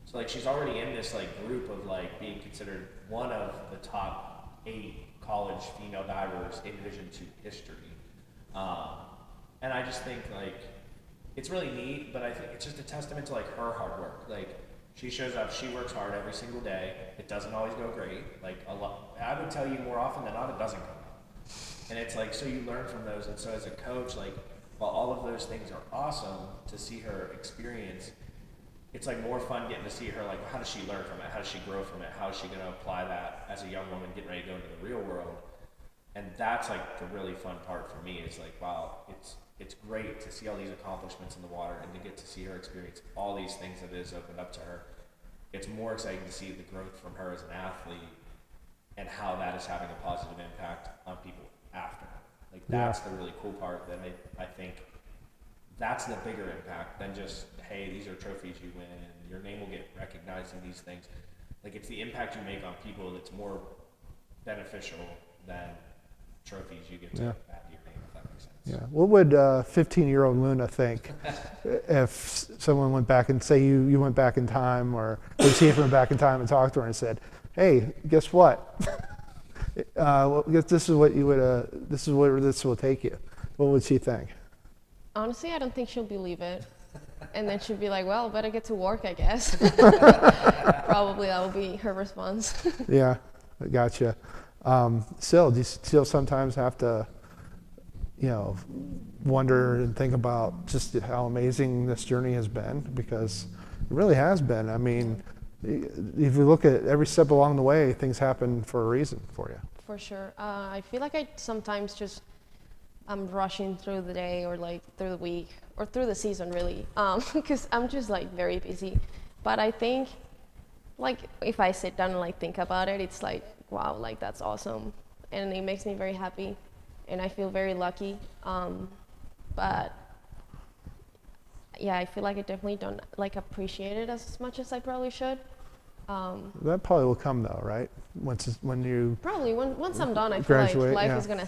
So like she's already in this like group of like being considered one of the top 8 college female divers in Division II history. And I just think like it's really neat, but I think it's just a testament to like her hard work. Like she shows up, she works hard every single day. It doesn't always go great. Like a lot, I would tell you more often than not, it doesn't go well. And it's like, so you learn from those. And so as a coach, like while all of those things are awesome to see her experience, it's like more fun getting to see her, like how does she learn from it? How does she grow from it? How is she going to apply that as a young woman getting ready to go into the real world? And that's like the really fun part for me is like, wow, it's great to see all these accomplishments in the water and to get to see her experience all these things that is opened up to her. It's more exciting to see the growth from her as an athlete and how that is having a positive impact on people after. Like that's the really cool part that I think that's the bigger impact than just, hey, these are trophies you win and your name will get recognized in these things. Like it's the impact you make on people that's more beneficial than trophies you get to add to your name, if that makes sense. Yeah. What would 15-year-old Luna think if someone went back and say you went back in time, or she went back in time and talked to her and said, "Hey, guess what? This is what you would. This is where this will take you." What would she think? Honestly, I don't think she'll believe it, and then she'd be like, "Well, better get to work, I guess." Probably that would be her response. Yeah, I gotcha. Still, do you still sometimes have to, you know, wonder and think about just how amazing this journey has been? Because really has been. I mean, if you look at every step along the way, things happen for a reason for you. For sure. I feel like I sometimes I'm rushing through the day or like through the week or through the season really, because I'm just like very busy. But I think like if I sit down and like think about it, it's like, wow, like that's awesome. And it makes me very happy and I feel very lucky. But yeah, I feel like I definitely don't like appreciate it as much as I probably should. That probably will come though, right? When you probably once I'm done, I graduate, feel like life is gonna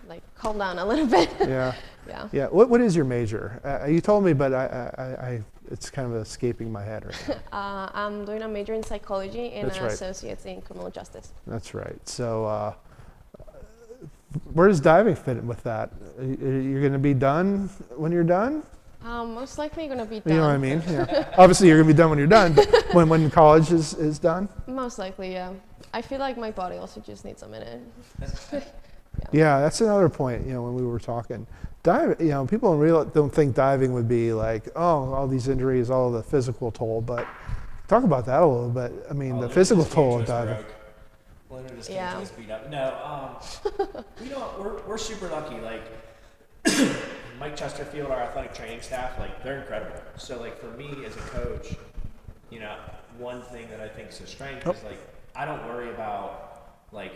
like calm down a little bit. Yeah. Yeah. Yeah. What is your major? You told me, but I it's kind of escaping my head right now. I'm doing a major in psychology and That's an right. associate's in criminal justice. That's right. So where does diving fit in with that? You're going to be done when you're done? Most likely going to be done. You know what I mean? Yeah. Obviously, you're going to be done when you're done, but when college is done? Most likely, yeah. I feel like my body also just needs a minute. Yeah, that's another point, when we were talking. People don't think diving would be like, oh, all these injuries, all the physical toll, but talk about that a little bit. I mean, the physical toll of diving. Luna just came to us beat up. No, we're super lucky. Like, Mike Chesterfield, our athletic training staff, like, they're incredible. So, like, for me as a coach, one thing that I think is a strength is, like, I don't worry about, like,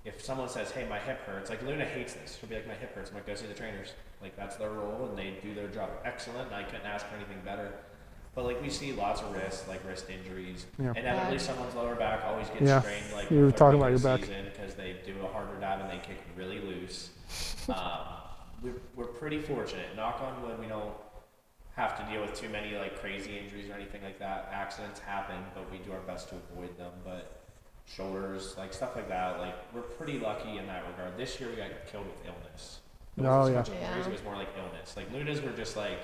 if someone says, hey, my hip hurts, like Luna hates this. She'll be like, my hip hurts. I'm like, go see the trainers. Like, that's their role, and they do their job excellent, and I couldn't ask for anything better. But, like, we see lots of wrist injuries. Yeah. Inevitably, someone's lower back always gets strained. Like, you were talking about your back. Because they do a harder dive and they kick really loose. We're pretty fortunate. Knock on wood, we don't have to deal with too many, like, crazy injuries or anything like that. Accidents happen, but we do our best to avoid them. But shoulders, like stuff like that, like we're pretty lucky in that regard. This year we got killed with illness. It wasn't so much injuries, it was more like illness. Like Luna's were just like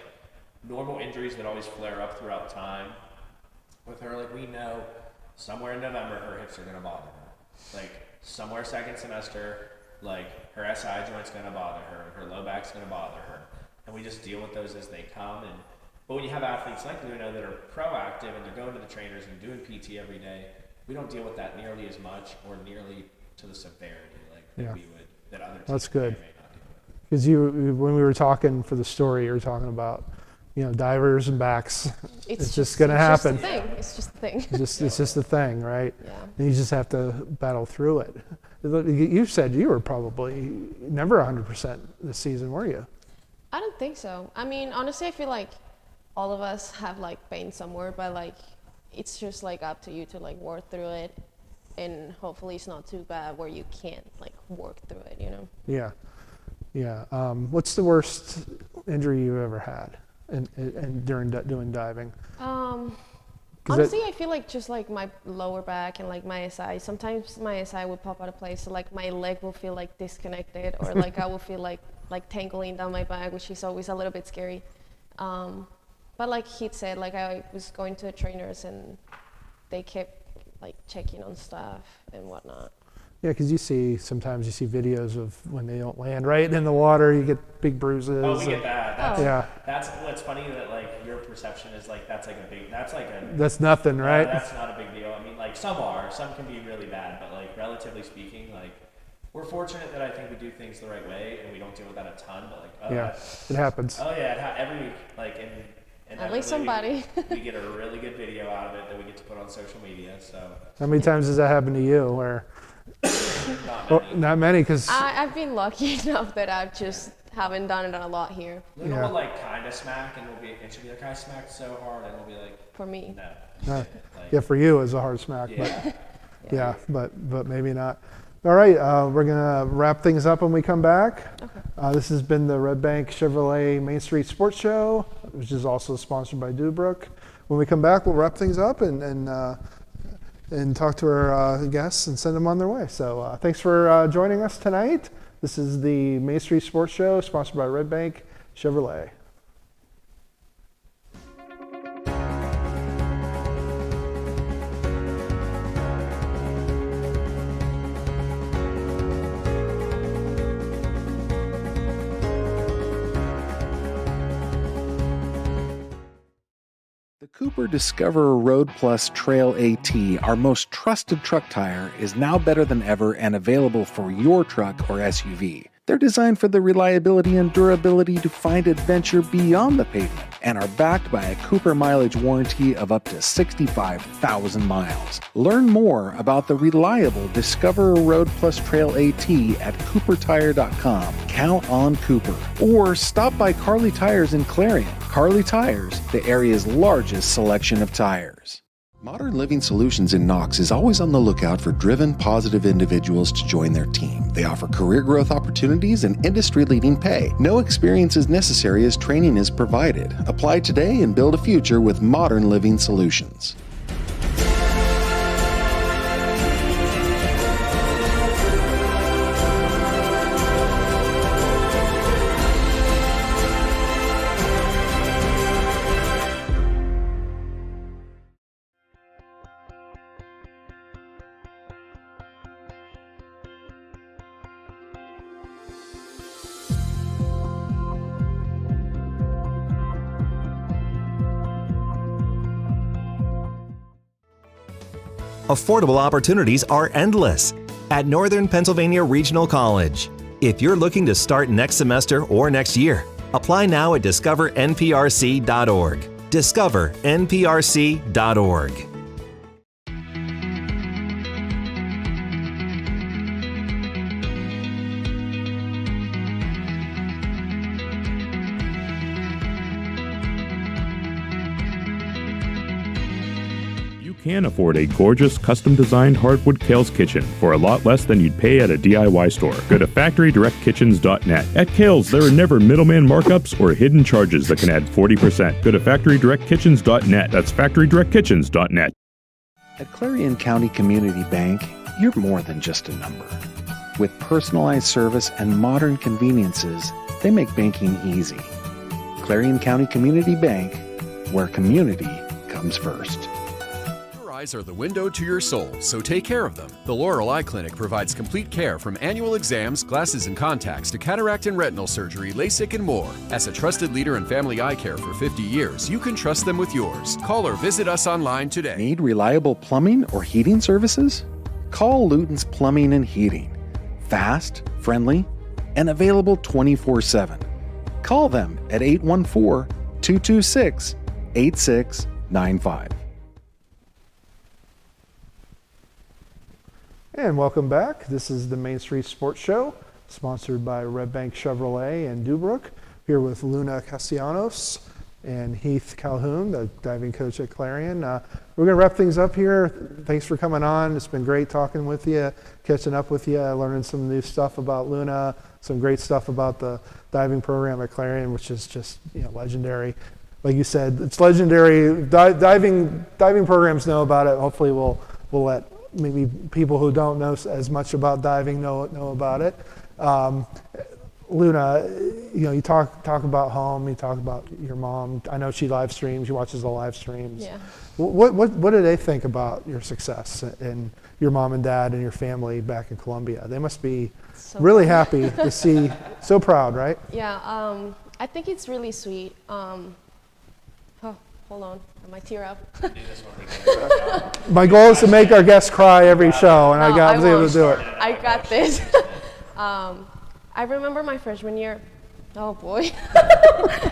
normal injuries that always flare up throughout time. With her, like we know somewhere in November her hips are gonna bother her. Like somewhere second semester, like her SI joint's gonna bother her, her low back's gonna bother her. And we just deal with those as they come. But when you have athletes like Luna that are proactive and they're going to the trainers and doing PT every day, we don't deal with that nearly as much or nearly to the severity that we would, that other teams That's good. may not deal with. Because when we were talking for the story, you were talking about, divers and backs. It's just going to happen. It's just a thing. It's just a thing, right? Yeah. And you just have to battle through it. You said you were probably never 100% this season, were you? I don't think so. I mean, honestly, I feel like all of us have like pain somewhere, but like it's just like up to you to like work through it, and hopefully it's not too bad where you can't like work through it, Yeah. What's the worst injury you've ever had and during doing diving? Honestly, I feel like just like my lower back and like my SI. Sometimes my SI would pop out of place, so like my leg will feel like disconnected, or like I will feel like tangling down my back, which is always a little bit scary. But like Heath said, like I was going to the trainers and they kept like checking on stuff and whatnot. Yeah, because sometimes you see videos of when they don't land right in the water, you get big bruises. Oh, we get that. Yeah. That's what's funny that like your perception is like that's nothing, right? That's not a big deal. I mean, like some can be really bad, but like relatively speaking, like we're fortunate that I think we do things the right way and we don't deal with that a ton. But like, it happens. Oh yeah, every week, like and at least somebody. we get a really good video out of it that we get to put on social media. So how many times does that happen to you? Where not many, because I've been lucky enough that I've just haven't done it a lot here. Luna will like kind of smack, and she'll be like, I smacked so hard, and we'll be like, for me, no. Yeah, for you it's a hard smack, yeah. but maybe not. All right, we're gonna wrap things up when we come back. Okay. This has been the Redbank Chevrolet Main Street Sports Show, which is also sponsored by Dubrook. When we come back, we'll wrap things up and talk to our guests and send them on their way. So thanks for joining us tonight. This is the Main Street Sports Show, sponsored by Redbank Chevrolet. The Cooper Discoverer Road Plus Trail AT, our most trusted truck tire, is now better than ever and available for your truck or SUV. They're designed for the reliability and durability to find adventure beyond the pavement and are backed by a Cooper mileage warranty of up to 65,000 miles. Learn more about the reliable Discoverer Road Plus Trail AT at exploreClarion.com. Count on Cooper. Or stop by Carly Tires in Clarion. Carly Tires, the area's largest selection of tires. Modern Living Solutions in Knox is always on the lookout for driven, positive individuals to join their team. They offer career growth opportunities and industry-leading pay. No experience is necessary as training is provided. Apply today and build a future with Modern Living Solutions. Affordable opportunities are endless at Northern Pennsylvania Regional College. If you're looking to start next semester or next year, apply now at discovernprc.org. discovernprc.org. Can afford a gorgeous custom-designed hardwood Kales kitchen for a lot less than you'd pay at a DIY store. Go to factorydirectkitchens.net. At Kales, there are never middleman markups or hidden charges that can add 40%. Go to factorydirectkitchens.net. That's factorydirectkitchens.net. At Clarion County Community Bank, you're more than just a number. With personalized service and modern conveniences, they make banking easy. Clarion County Community Bank, where community comes first. Eyes are the window to your soul, so take care of them. The Laurel Eye Clinic provides complete care from annual exams, glasses and contacts to cataract and retinal surgery, LASIK and more. As a trusted leader in family eye care for 50 years, you can trust them with yours. Call or visit us online today. Need reliable plumbing or heating services? Call Luton's Plumbing and Heating. Fast, friendly, and available 24/7. Call them at 814-226-8695. And welcome back. This is the Main Street Sports Show, sponsored by Redbank Chevrolet and Dubrook. Here with Luna Castellanos and Heath Calhoun, the diving coach at Clarion. We're going to wrap things up here. Thanks for coming on. It's been great talking with you, catching up with you, learning some new stuff about Luna, some great stuff about the diving program at Clarion, which is just legendary. Like you said, it's legendary. Diving programs know about it. Hopefully, we'll let maybe people who don't know as much about diving know about it. Luna, you talk about home, you talk about your mom. I know she live streams, she watches the live streams. Yeah. What do they think about your success and your mom and dad and your family back in Colombia? They must be so really happy to see, so proud, right? Yeah, I think it's really sweet. Hold on, I might tear up. My goal is to make our guests cry every show, and I was able to do it. I got this. I remember my freshman year. Oh boy.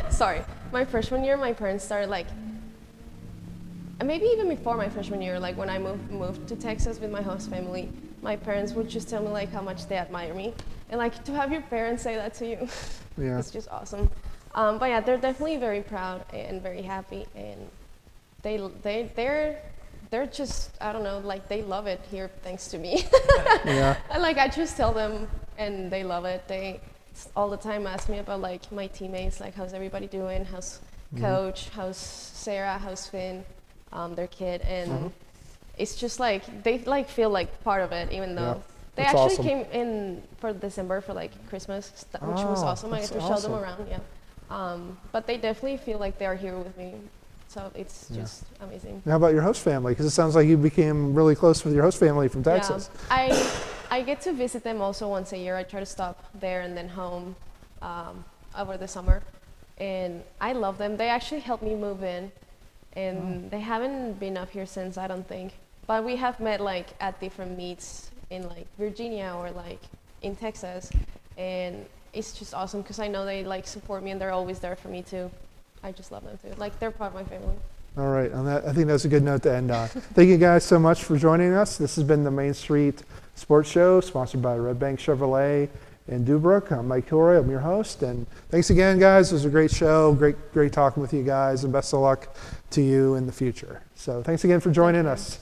Sorry. My freshman year, my parents started and maybe even before my freshman year, when I moved to Texas with my host family, my parents would just tell me how much they admire me, and to have your parents say that to you, yeah, it's just awesome. But yeah, they're definitely very proud and very happy, and they're just, I don't know, they love it here thanks to me. Yeah. And I just tell them, and they love it. They all the time ask me about my teammates, how's everybody doing? How's Coach? How's Sarah? How's Finn? Their kid, and it's just they feel part of it, even though they actually awesome. Came in for December for Christmas, which was awesome. I get to show them around, yeah. But they definitely feel they are here with me, so it's just amazing. How about your host family? Because it sounds like you became really close with your host family from Texas. Yeah, I get to visit them also once a year. I try to stop there and then home over the summer, and I love them. They actually helped me move in and they haven't been up here since, I don't think. But we have met like at different meets in like Virginia or like in Texas, and it's just awesome because I know they like support me and they're always there for me too. I just love them too. Like they're part of my family. All right, on that, I think that's a good note to end on. Thank you guys so much for joining us. This has been the Main Street Sports Show, sponsored by Redbank Chevrolet in Dubrook. I'm Mike Kilroy, I'm your host, and thanks again, guys. It was a great show, great talking with you guys, and best of luck to you in the future. So thanks again for joining us.